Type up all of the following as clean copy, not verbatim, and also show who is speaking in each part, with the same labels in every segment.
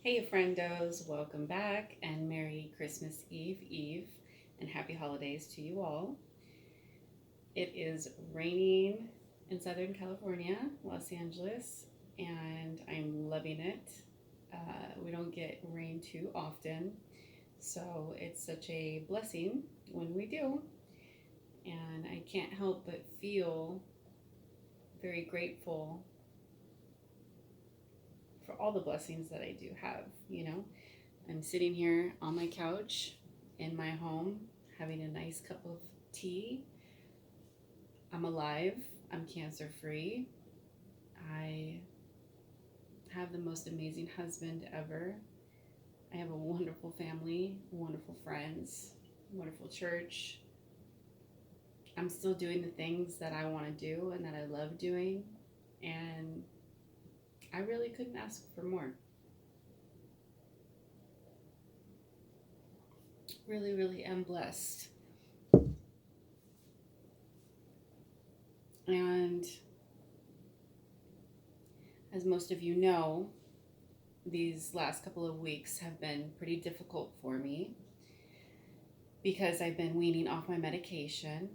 Speaker 1: Hey friendos, welcome back and Merry Christmas Eve and happy holidays to you all. It is raining in Southern California, Los Angeles, and I'm loving it. We don't get rain too often, so it's such a blessing when we do, and I can't help but feel very grateful for all the blessings that I do have. I'm sitting here on my couch in my home having a nice cup of tea. I'm alive. I'm cancer free. I have the most amazing husband ever. I have a wonderful family, wonderful friends, wonderful church. I'm still doing the things that I want to do and that I love doing. And I really couldn't ask for more. Really, really am blessed. And as most of you know, these last couple of weeks have been pretty difficult for me because I've been weaning off my medication.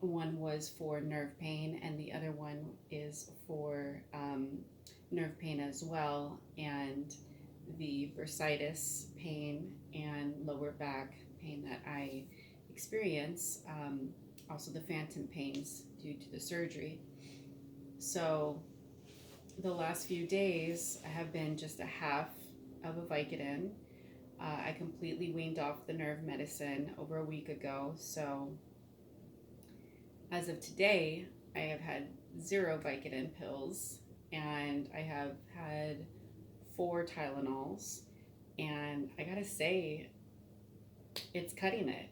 Speaker 1: One was for nerve pain, and the other one is for nerve pain as well, and the bursitis pain and lower back pain that I experience, also the phantom pains due to the surgery. So the last few days I have been just a half of a Vicodin. I completely weaned off the nerve medicine over a week ago. So as of today, I have had 0 Vicodin pills, and I have had 4 Tylenols. And I gotta say, it's cutting it.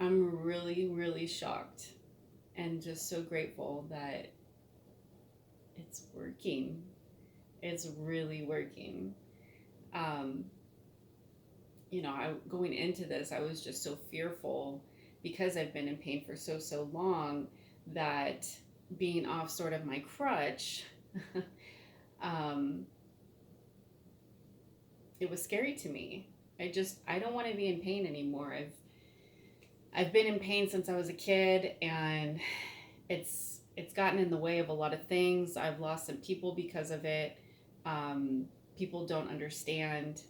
Speaker 1: I'm really, really shocked and just so grateful that it's working. It's really working. Um, going into this, I was just so fearful because I've been in pain for so long that being off sort of my crutch, um, it was scary to me. I don't want to be in pain anymore. I've been in pain since I was a kid, and it's gotten in the way of a lot of things. I've lost some people because of it. People don't understand.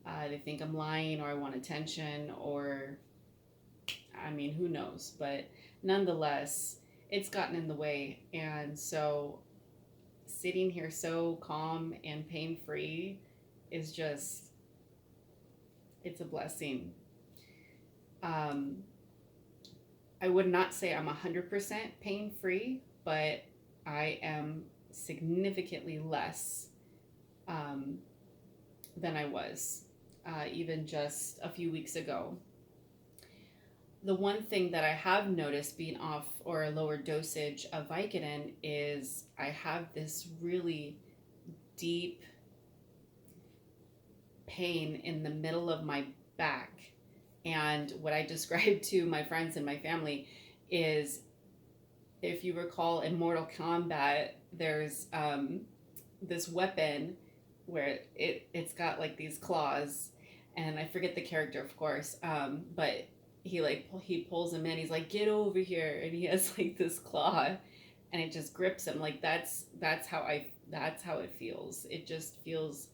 Speaker 1: They think I'm lying, or I want attention, or I mean, who knows? But nonetheless, it's gotten in the way. And so sitting here so calm and pain free is just, it's a blessing. Um, I would not say I'm 100% pain free, but I am significantly less than I was even just a few weeks ago. The one thing that I have noticed being off or a lower dosage of Vicodin is I have this really deep pain in the middle of my back. And what I describe to my friends and my family is, if you recall in Mortal Kombat, there's this weapon where it's got like these claws, and I forget the character, of course, but he pulls him in. He's like, "Get over here!" And he has like this claw, and it just grips him. Like that's how it feels. It just feels,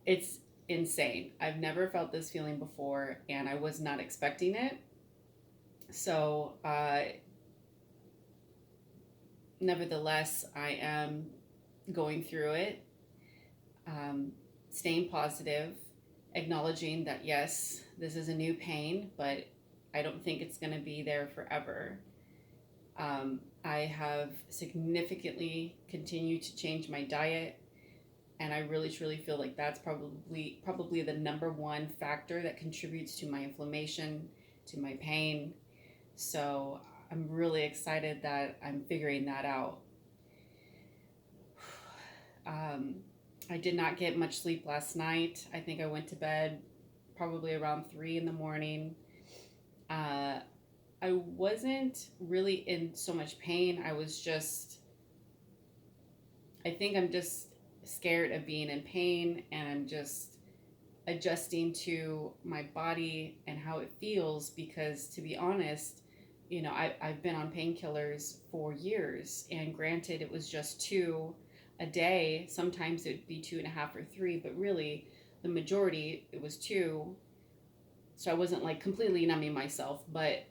Speaker 1: it's insane. I've never felt this feeling before, and I was not expecting it. So, nevertheless, I am going through it, staying positive, acknowledging that yes, this is a new pain, but I don't think it's going to be there forever. I have significantly continued to change my diet, and I really truly feel like that's probably the number one factor that contributes to my inflammation, to my pain. So I'm really excited that I'm figuring that out. I did not get much sleep last night. I think I went to bed probably around 3 in the morning. I wasn't really in so much pain. I think I'm just scared of being in pain, and I'm just adjusting to my body and how it feels, because to be honest, I've been on painkillers for years, and granted, it was just two a day. Sometimes it'd be 2.5 or three, but really the majority it was two. So I wasn't like completely numbing myself, but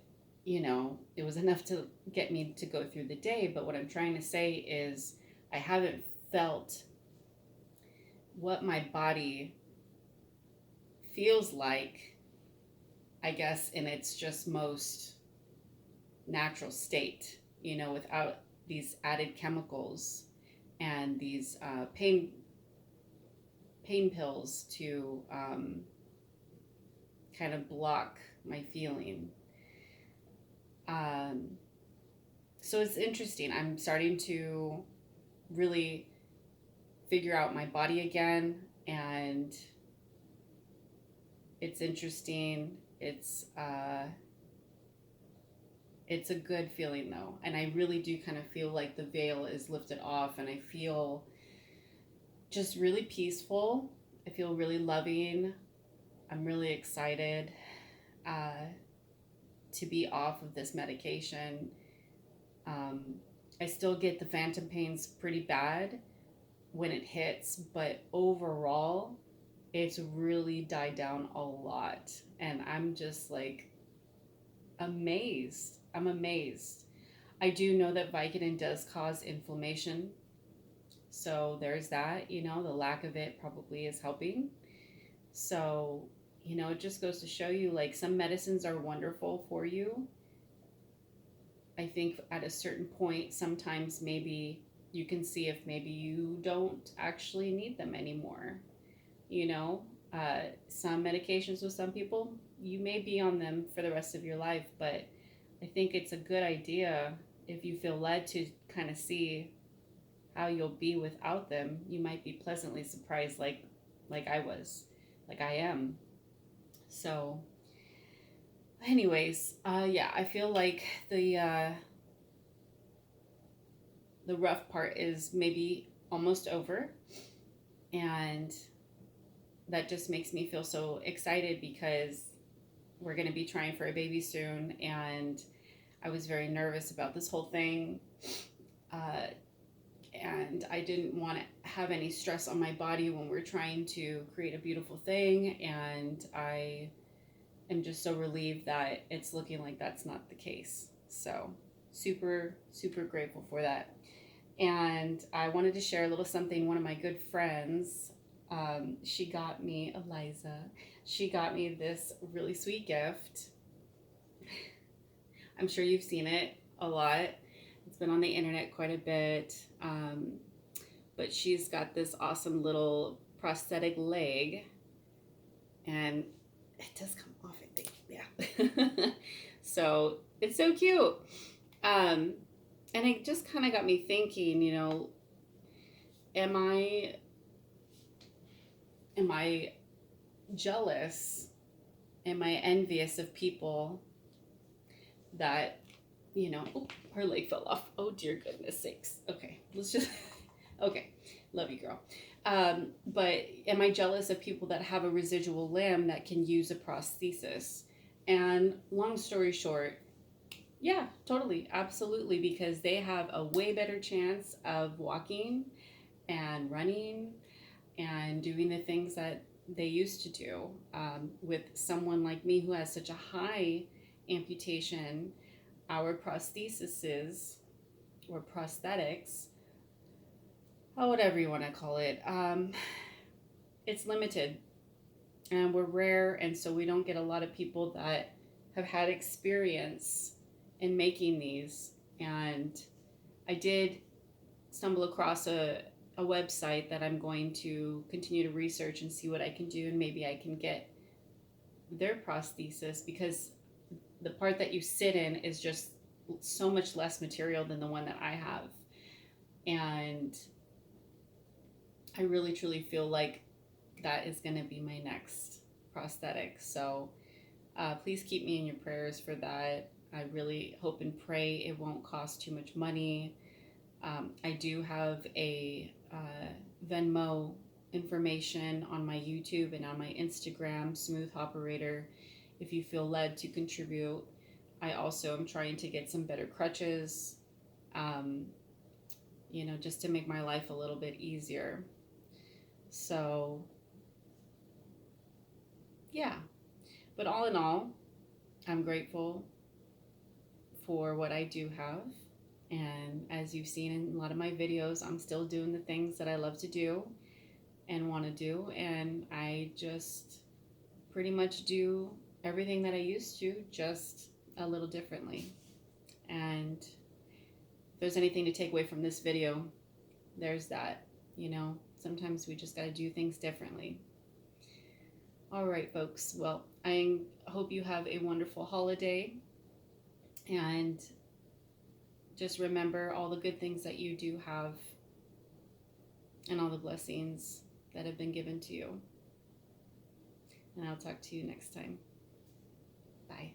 Speaker 1: it was enough to get me to go through the day. But what I'm trying to say is I haven't felt what my body feels like, I guess, in its just most natural state, without these added chemicals and these pain pills to kind of block my feeling. So it's interesting. I'm starting to really figure out my body again, and it's interesting. It's a good feeling though, and I really do kind of feel like the veil is lifted off, and I feel just really peaceful. I feel really loving. I'm really excited to be off of this medication. I still get the phantom pains pretty bad when it hits, but overall, it's really died down a lot. And I'm just like amazed. I'm amazed. I do know that Vicodin does cause inflammation. So there's that, the lack of it probably is helping. So, it just goes to show you, like, some medicines are wonderful for you. I think at a certain point, sometimes maybe you can see if maybe you don't actually need them anymore. Some medications with some people, you may be on them for the rest of your life, but I think it's a good idea, if you feel led to kind of see how you'll be without them. You might be pleasantly surprised, like I am. So anyways, yeah, I feel like the rough part is maybe almost over, and that just makes me feel so excited, because we're going to be trying for a baby soon, and I was very nervous about this whole thing, and I didn't want to have any stress on my body when we're trying to create a beautiful thing, and I am just so relieved that it's looking like that's not the case. So super, super grateful for that. And I wanted to share a little something. One of my good friends, she got me, Eliza, she got me this really sweet gift. I'm sure you've seen it a lot. It's been on the internet quite a bit. But she's got this awesome little prosthetic leg, and it does come off, I think. Yeah. So it's so cute. And it just kind of got me thinking, am I jealous? Am I envious of people that, oh, her leg fell off. Oh, dear goodness sakes. Okay, let's just, okay, love you, girl. But am I jealous of people that have a residual limb that can use a prosthesis? And long story short, yeah, totally, absolutely, because they have a way better chance of walking and running and doing the things that they used to do. With someone like me who has such a high amputation, our prostheses or prosthetics, or whatever you want to call it, it's limited, and we're rare, and so we don't get a lot of people that have had experience in making these. And I did stumble across a website that I'm going to continue to research and see what I can do, and maybe I can get their prosthesis, because the part that you sit in is just so much less material than the one that I have. And I really truly feel like that is going to be my next prosthetic. So please keep me in your prayers for that. I really hope and pray it won't cost too much money. I do have a Venmo information on my YouTube and on my Instagram, Smooth Operator, if you feel led to contribute. I also am trying to get some better crutches, just to make my life a little bit easier. So, yeah. But all in all, I'm grateful for what I do have. And as you've seen in a lot of my videos, I'm still doing the things that I love to do and want to do. And I just pretty much do everything that I used to, just a little differently. And if there's anything to take away from this video, there's that. Sometimes we just got to do things differently. All right, folks. Well, I hope you have a wonderful holiday. And just remember all the good things that you do have and all the blessings that have been given to you. And I'll talk to you next time. Bye.